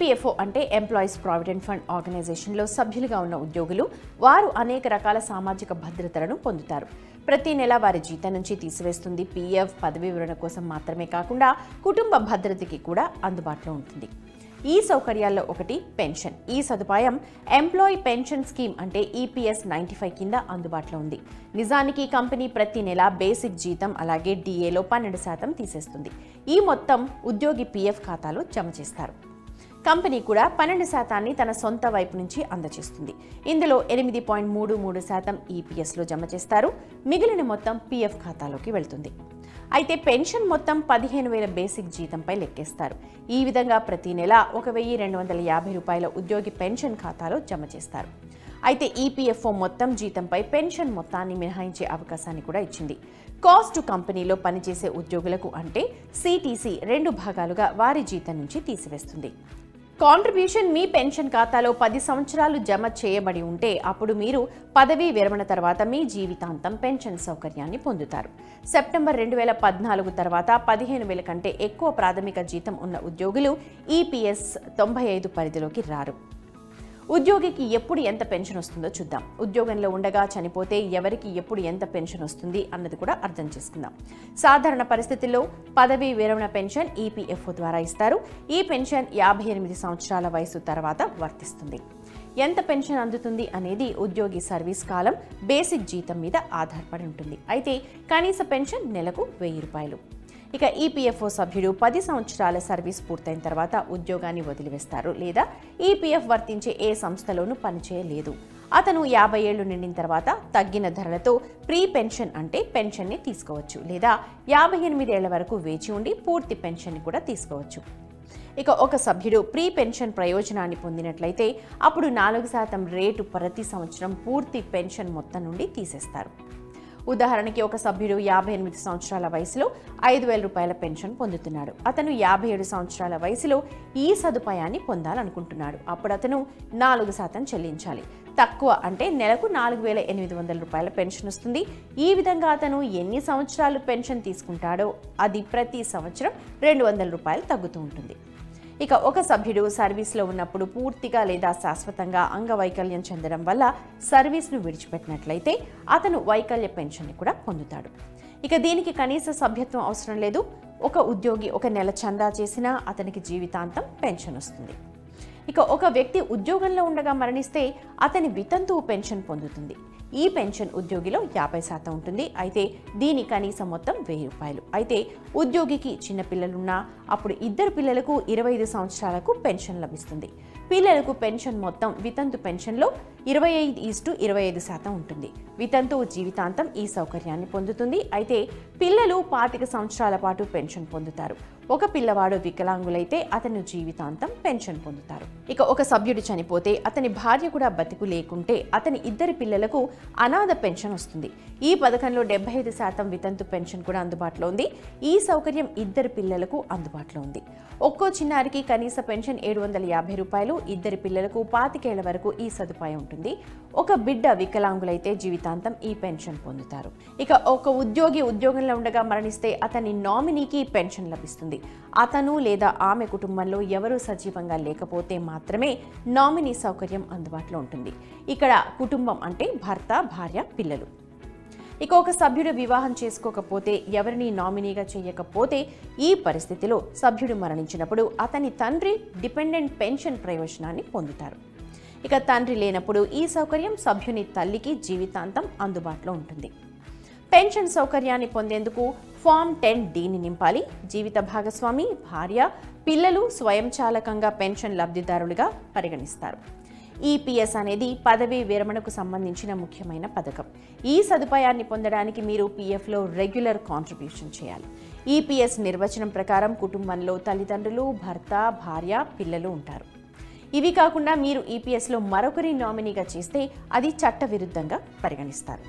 EPFO అంటే employees provident fund ఆర్గనైజేషన్లో సభ్యులుగా ఉన్న ఉద్యోగులు వారు అనేక రకాల సామాజిక భద్రతలను పొందుతారు. ప్రతి నెల వారి జీతం నుంచి తీసివేస్తుంది. పీఎఫ్ పదవీ విరమణ కోసం మాత్రమే కాకుండా కుటుంబ భద్రతకి కూడా అందుబాటులో ఉంటుంది. ఈ సౌకర్యాల్లో ఒకటి పెన్షన్. ఈ సదుపాయం ఎంప్లాయీ పెన్షన్ స్కీమ్ అంటే ఈపీఎస్ 95 కింద అందుబాటులో ఉంది. నిజానికి కంపెనీ ప్రతి నెల బేసిక్ జీతం అలాగే డిఏలో 12% తీసేస్తుంది. ఈ మొత్తం ఉద్యోగి పీఎఫ్ ఖాతాలో జమ చేస్తారు. కంపెనీ కూడా 12% తన సొంత వైపు నుంచి అందజేస్తుంది. ఇందులో 8.33% ఈపీఎస్లో జమ చేస్తారు. మిగిలిన మొత్తం పీఎఫ్ ఖాతాలోకి వెళ్తుంది. అయితే పెన్షన్ మొత్తం 15,000 బేసిక్ జీతంపై లెక్కేస్తారు. ఈ విధంగా ప్రతి నెల 1,250 రూపాయల ఉద్యోగి పెన్షన్ ఖాతాలో జమ చేస్తారు. అయితే ఈపీఎఫ్ఓ మొత్తం జీతంపై పెన్షన్ మొత్తాన్ని మినహాయించే అవకాశాన్ని కూడా ఇచ్చింది. కాస్ట్ కంపెనీలో పనిచేసే ఉద్యోగులకు అంటే సిటీసీ 2 భాగాలుగా వారి జీతం నుంచి తీసివేస్తుంది. కాంట్రిబ్యూషన్ మీ పెన్షన్ ఖాతాలో 10 సంవత్సరాలు జమ చేయబడి ఉంటే అప్పుడు మీరు పదవీ విరమణ తర్వాత మీ జీవితాంతం పెన్షన్ సౌకర్యాన్ని పొందుతారు. సెప్టెంబర్ 2014 తర్వాత 15,000 కంటే ఎక్కువ ప్రాథమిక జీతం ఉన్న ఉద్యోగులు ఈపీఎస్ 95 పరిధిలోకి రారు. ఉద్యోగికి ఎప్పుడు ఎంత పెన్షన్ వస్తుందో చూద్దాం. ఉద్యోగంలో ఉండగా చనిపోతే ఎవరికి ఎప్పుడు ఎంత పెన్షన్ వస్తుంది అన్నది కూడా అర్థం చేసుకుందాం. సాధారణ పరిస్థితుల్లో పదవీ విరమణ పెన్షన్ ఈపీఎఫ్ఓ ద్వారా ఇస్తారు. ఈ పెన్షన్ 58 సంవత్సరాల వయసు తర్వాత వర్తిస్తుంది. ఎంత పెన్షన్ అందుతుంది అనేది ఉద్యోగి సర్వీస్ కాలం బేసిక్ జీతం మీద ఆధారపడి ఉంటుంది. అయితే కనీస పెన్షన్ నెలకు 1,000 రూపాయలు. ఇక ఈపీఎఫ్ఓ సభ్యుడు 10 సంవత్సరాల సర్వీస్ పూర్తయిన తర్వాత ఉద్యోగాన్ని వదిలివేస్తారు లేదా ఈపీఎఫ్ వర్తించే ఏ సంస్థలోనూ పనిచేయలేదు. అతను 50 ఏళ్లు నిండిన తర్వాత తగ్గిన ధరలతో ప్రీ పెన్షన్ అంటే పెన్షన్ని తీసుకోవచ్చు లేదా 58 ఏళ్ల వరకు వేచి ఉండి పూర్తి పెన్షన్ని కూడా తీసుకోవచ్చు. ఇక ఒక సభ్యుడు ప్రీ పెన్షన్ ప్రయోజనాన్ని పొందినట్లయితే అప్పుడు 4% రేటు ప్రతి సంవత్సరం పూర్తి పెన్షన్ మొత్తం నుండి తీసేస్తారు. ఉదాహరణకి ఒక సభ్యుడు 58 సంవత్సరాల వయసులో 5,000 రూపాయల పెన్షన్ పొందుతున్నాడు. అతను 57 సంవత్సరాల వయసులో ఈ సదుపాయాన్ని పొందాలనుకుంటున్నాడు. అప్పుడు అతను 4% చెల్లించాలి. తక్కువ అంటే నెలకు 4,800 రూపాయల పెన్షన్ వస్తుంది. ఈ విధంగా అతను ఎన్ని సంవత్సరాలు పెన్షన్ తీసుకుంటాడో అది ప్రతి సంవత్సరం 200 రూపాయలు తగ్గుతూ ఉంటుంది. ఇక ఒక సభ్యుడు సర్వీస్లో ఉన్నప్పుడు పూర్తిగా లేదా శాశ్వతంగా అంగవైకల్యం చెందడం వల్ల సర్వీస్ను విడిచిపెట్టినట్లయితే అతను వైకల్య పెన్షన్ని కూడా పొందుతాడు. ఇక దీనికి కనీస సభ్యత్వం అవసరం లేదు. ఒక ఉద్యోగి ఒక నెల చందా చేసినా అతనికి జీవితాంతం పెన్షన్ వస్తుంది. ఇక ఒక వ్యక్తి ఉద్యోగంలో ఉండగా మరణిస్తే అతని వితంతువు పెన్షన్ పొందుతుంది. ఈ పెన్షన్ ఉద్యోగిలో 50% ఉంటుంది. అయితే దీని కనీస మొత్తం 1,000 రూపాయలు. అయితే ఉద్యోగికి చిన్న పిల్లలున్నా అప్పుడు ఇద్దరు పిల్లలకు 25 సంవత్సరాలకు పెన్షన్ లభిస్తుంది. పిల్లలకు పెన్షన్ మొత్తం వితంతు పెన్షన్లో 25:25% ఉంటుంది. వితంతువు జీవితాంతం ఈ సౌకర్యాన్ని పొందుతుంది. అయితే పిల్లలు 25 సంవత్సరాల పాటు పెన్షన్ పొందుతారు. ఒక పిల్లవాడు వికలాంగులైతే అతను జీవితాంతం పెన్షన్ పొందుతారు. ఇక ఒక సభ్యుడు చనిపోతే అతని భార్య కూడా బతికు లేకుంటే అతని ఇద్దరి పిల్లలకు అనాథ పెన్షన్ వస్తుంది. ఈ పథకంలో 75% వితంతు పెన్షన్ కూడా అందుబాటులో ఉంది. ఈ సౌకర్యం ఇద్దరు పిల్లలకు అందుబాటులో ఉంది. ఒక్కో చిన్నారికి కనీస పెన్షన్ 750 రూపాయలు. ఇద్దరి పిల్లలకు 25 ఏళ్ల వరకు ఈ సదుపాయం ఉంటుంది. ఒక బిడ్డ వికలాంగులైతే జీవితాంతం ఈ పెన్షన్ పొందుతారు. ఇక ఒక ఉద్యోగి ఉద్యోగంలో ఉండగా మరణిస్తే అతని నామినీకి పెన్షన్ లభిస్తుంది. అతను లేదా ఆమె కుటుంబంలో ఎవరూ సజీవంగా లేకపోతే మాత్రమే నామినీ సౌకర్యం అందుబాటులో ఉంటుంది. ఇక్కడ కుటుంబం అంటే భర్త, భార్య, పిల్లలు. ఇక ఒక సభ్యుడు వివాహం చేసుకోకపోతే, ఎవరిని నామినీగా చేయకపోతే ఈ పరిస్థితిలో సభ్యుడు మరణించినప్పుడు అతని తండ్రి డిపెండెంట్ పెన్షన్ ప్రయోజనాన్ని పొందుతారు. ఇక తండ్రి లేనప్పుడు ఈ సౌకర్యం సభ్యుని తల్లికి జీవితాంతం అందుబాటులో ఉంటుంది. పెన్షన్ సౌకర్యాన్ని పొందేందుకు ఫామ్ 10(D)ని నింపాలి. జీవిత భాగస్వామి, భార్య, పిల్లలు స్వయంచాలకంగా పెన్షన్ లబ్ధిదారులుగా పరిగణిస్తారు. ఈపీఎస్ అనేది పదవీ విరమణకు సంబంధించిన ముఖ్యమైన పథకం. ఈ సదుపాయాన్ని పొందడానికి మీరు పీఎఫ్లో రెగ్యులర్ కాంట్రిబ్యూషన్ చేయాలి. ఈపీఎస్ నిర్వచనం ప్రకారం కుటుంబంలో తల్లిదండ్రులు, భర్త, భార్య, పిల్లలు ఉంటారు. ఇవి కాకుండా మీరు ఈపీఎస్లో మరొకరి నామినీగా చేస్తే అది చట్టవిరుద్ధంగా పరిగణిస్తారు.